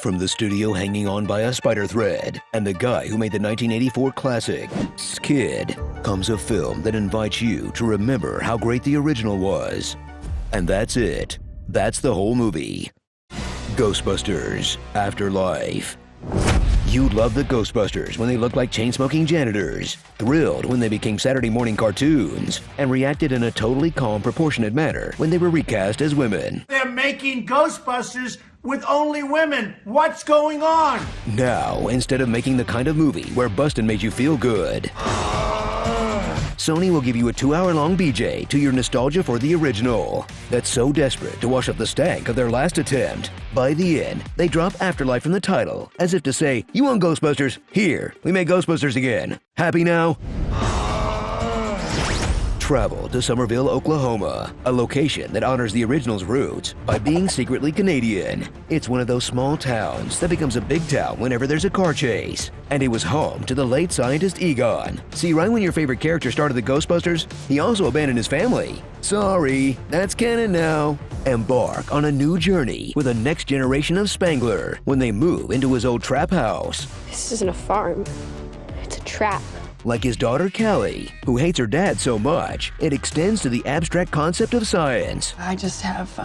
From the studio hanging on by a spider thread and the guy who made the 1984 classic, Skid, comes a film that invites you to remember how great the original was. And that's it. That's the whole movie. Ghostbusters, Afterlife. You loved the Ghostbusters when they looked like chain-smoking janitors, thrilled when they became Saturday morning cartoons, and reacted in a totally calm, proportionate manner when they were recast as women. They're making Ghostbusters with only women. What's going on? Now, instead of making the kind of movie where bustin' made you feel good, Sony will give you a 2-hour-long BJ to your nostalgia for the original. That's so desperate to wash up the stank of their last attempt. By the end, they drop Afterlife from the title, as if to say, you want Ghostbusters? Here, we make Ghostbusters again. Happy now? Travel to Summerville, Oklahoma, a location that honors the original's roots by being secretly Canadian. It's one of those small towns that becomes a big town whenever there's a car chase. And it was home to the late scientist Egon. See, right when your favorite character started the Ghostbusters, he also abandoned his family. Sorry, that's canon now. Embark on a new journey with a next generation of Spangler when they move into his old trap house. This isn't a farm. It's a trap. Like his daughter Callie, who hates her dad so much, it extends to the abstract concept of science. I just have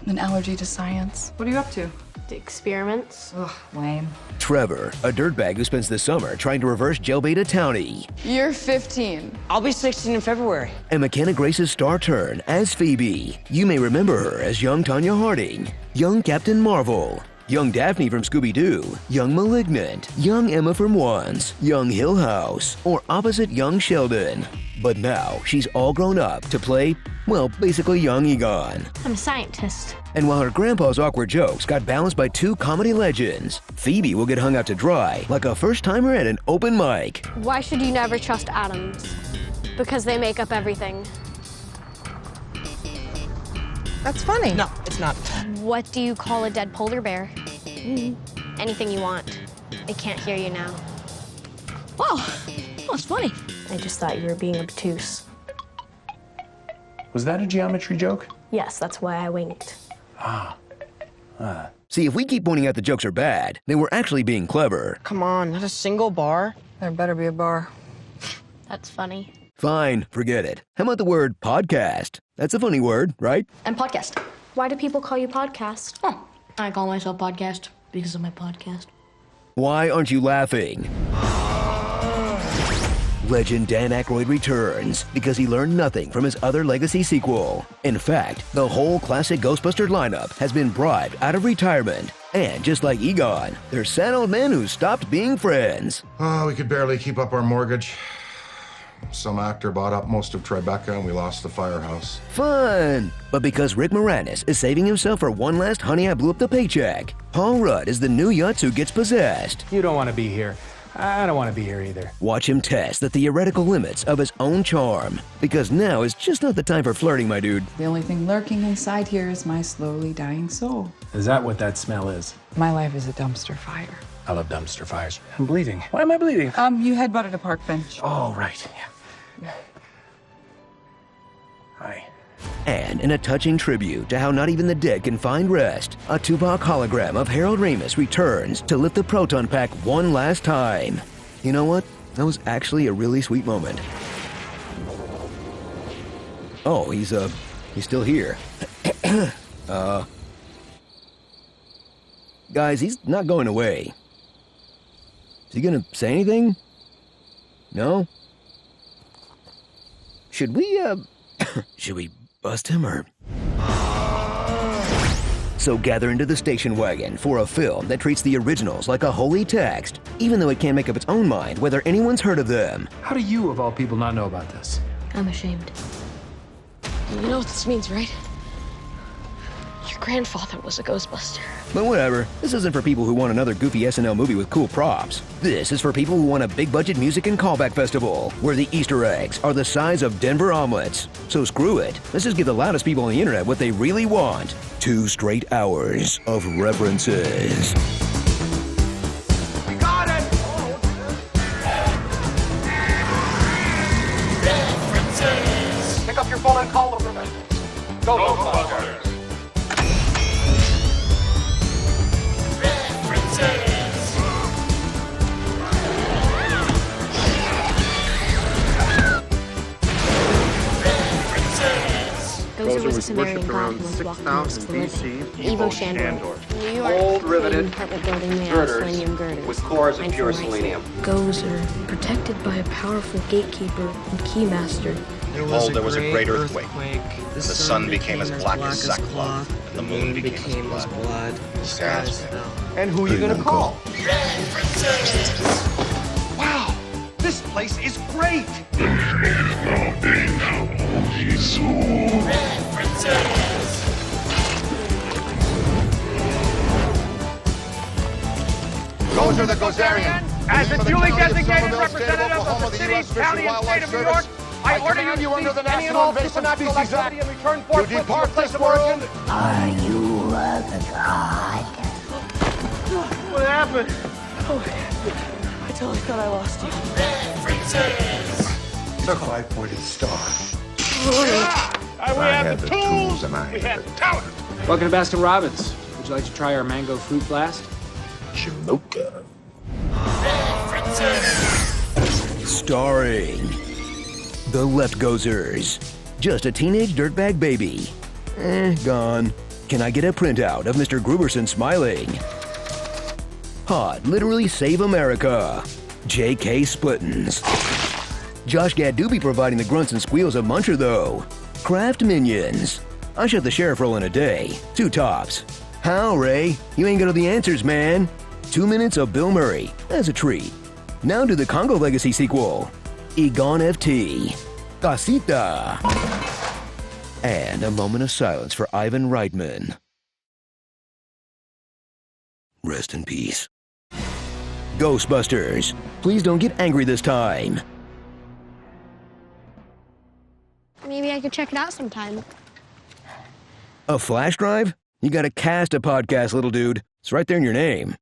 an allergy to science. What are you up to? The experiments. Ugh, lame. Trevor, a dirtbag who spends the summer trying to reverse jailbait a townie. You're 15. I'll be 16 in February. And McKenna Grace's star turn as Phoebe. You may remember her as young Tanya Harding, young Captain Marvel, young Daphne from Scooby-Doo, young Malignant, young Emma from Once, young Hill House, or opposite young Sheldon. But now she's all grown up to play, well, basically young Egon. I'm a scientist. And while her grandpa's awkward jokes got balanced by 2 comedy legends, Phoebe will get hung out to dry like a first-timer at an open mic. Why should you never trust atoms? Because they make up everything. That's funny. No, it's not. What do you call a dead polar bear? Anything you want. They can't hear you now. Wow, that's funny. I just thought you were being obtuse. Was that a geometry joke? Yes, that's why I winked. See, if we keep pointing out the jokes are bad, then we're actually being clever. Come on, not a single bar. There better be a bar. That's funny. Fine, forget it. How about the word podcast? That's a funny word, right? And podcast. Why do people call you podcast? Oh, I call myself podcast because of my podcast. Why aren't you laughing? Legend Dan Aykroyd returns because he learned nothing from his other legacy sequel. In fact, the whole classic Ghostbuster lineup has been bribed out of retirement. And just like Egon, they're sad old men who stopped being friends. Oh, we could barely keep up our mortgage. Some actor bought up most of Tribeca and we lost the firehouse. Fun! But because Rick Moranis is saving himself for one last Honey, I Blew Up the Paycheck, Paul Rudd is the new Yutz who gets possessed. You don't want to be here. I don't want to be here either. Watch him test the theoretical limits of his own charm. Because now is just not the time for flirting, my dude. The only thing lurking inside here is my slowly dying soul. Is that what that smell is? My life is a dumpster fire. I love dumpster fires. I'm bleeding. Why am I bleeding? You headbutted a park bench. Oh, right. Yeah. Hi. And in a touching tribute to how not even the dead can find rest, a Tupac hologram of Harold Ramis returns to lift the proton pack one last time. You know what? That was actually a really sweet moment. Oh, he's still here. Guys, he's not going away. Is he gonna say anything? No? Should we bust him or? So gather into the station wagon for a film that treats the originals like a holy text, even though it can't make up its own mind whether anyone's heard of them. How do you, of all people, not know about this? I'm ashamed. You know what this means, right? Your grandfather was a Ghostbuster. But whatever, this isn't for people who want another goofy SNL movie with cool props. This is for people who want a big-budget music and callback festival, where the Easter eggs are the size of Denver omelets. So screw it, let's just give the loudest people on the internet what they really want. 2 straight hours of references. We got it! References! Pick up your phone and call them. Go, Ghostbusters! References! Gozer was a Sumerian god who once walked amongst the living. Evo Shandor. New York. Gold riveted apartment building made out of girders selenium girders. with cores of pure Einstein writes, selenium. Gozer, protected by a powerful gatekeeper and keymaster. Behold, there was a great earthquake. The sun became as black as sackcloth, and the moon became as blood. The stars fell. And who are you gonna call? Wow, this place is great. Gozer the Gozerian. As the duly designated Somerville, state of representative Oklahoma, of the the city, U.S. Fish and county, and state Wildlife of New York, Service, I order command you you under to the cease any and National all Invasive supernatural Species Act activity and return to forthwith to your depart place this of origin. world. Are you the god? What happened? I totally thought I lost you. It's a 5-pointed star. We have the tools, and I we have have talent. Welcome to Baskin Robbins. Would you like to try our mango fruit blast? Chinoka. Starring the Leftovers. Just a teenage dirtbag baby. Gone. Can I get a printout of Mr. Gruberson smiling? Hot, literally save America. J.K. Splittins. Josh Gad do be providing the grunts and squeals of Muncher, though. Kraft Minions. I shot the sheriff roll in a day. 2 tops. How, Ray? You ain't got all the answers, man. 2 minutes of Bill Murray. As a treat. Now to the Congo Legacy sequel. Egon F.T. Casita. And a moment of silence for Ivan Reitman. Rest in peace. Ghostbusters. Please don't get angry this time. Maybe I could check it out sometime. A flash drive? You gotta cast a podcast, little dude. It's right there in your name.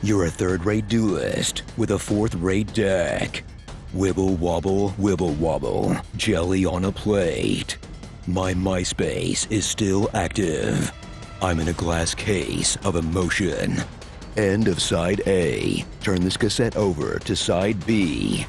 You're a third-rate duelist with a 4th-rate deck. Wibble wobble, jelly on a plate. My MySpace is still active. I'm in a glass case of emotion. End of side A. Turn this cassette over to side B.